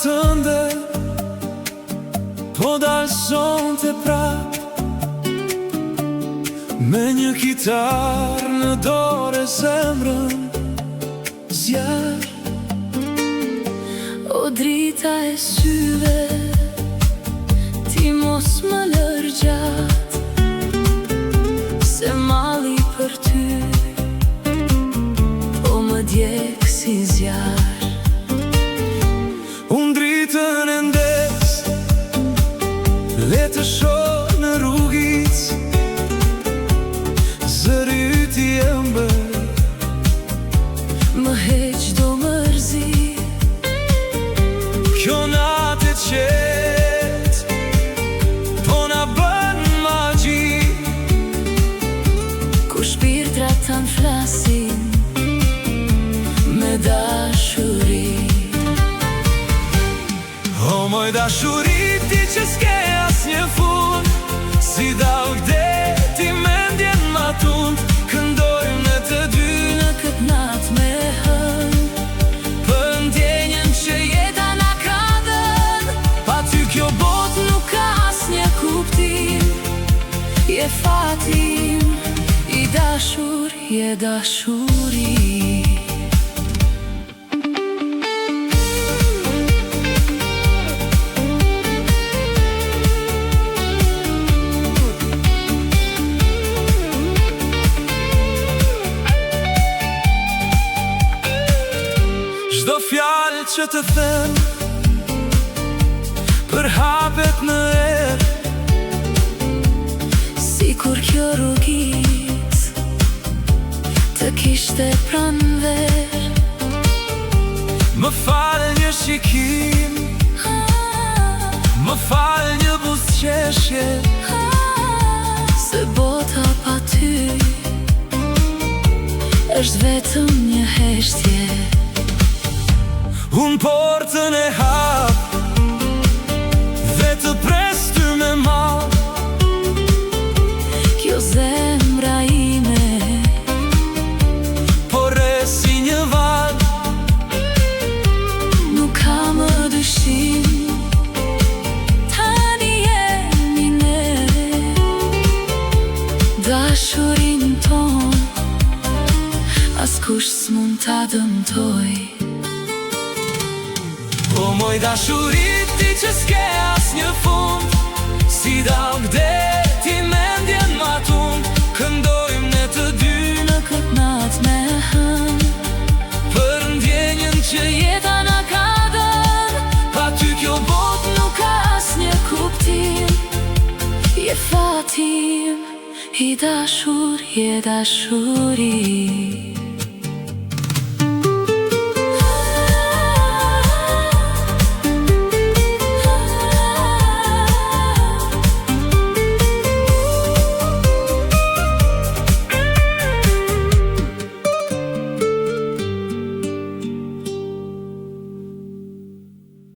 tënde, po dalë sonte prap, me një kitarë në dorë e zemrën zjarr. O drita e syve, ti mos më lër gjatë, se mali për ty po më djeg si zjarr. Unë dritën e ndes, le të shoh në rrugic, zëryti e mbër, më heq do mërzi. kjo natë e qetë, po na bën magji, Kur shpirtrat tanë flasin me dashuri. o moj dashuri ti që s'ke as një fund, si dal vdeti mendjen ma tund, këndojmë në të dy Në këtë natë me hënë, për ndjenjen që jeta na ka dhënë. Pa ty kjo botë nuk ka as një kuptim, je fatim, i dashur, je dashuri. çdo fjalë që të them përhapet në erë, Si kur kjo rrugit të kishte pranver. më fal një shikim, më fal një buzëqeshje, Se bota pa ty është vetëm një heshtje. unë portën e hap dhe të pres ty me mal. Kjo zemra ime Por re si një val, nuk ka më dyshim, tani jemi ne. Dashurin ton askush s'mund ta dëmtoj. o moj dashuri ti që s'ke as një fund, si dal vdeti mendjen ma tund, këndojmë ne të dy Në këtë natë me hënë, për ndjenjen që jeta na ka dhënë. pa ty kjo botë nuk Nuk ka as një kuptim, je fatim, i dashur, je dashuri.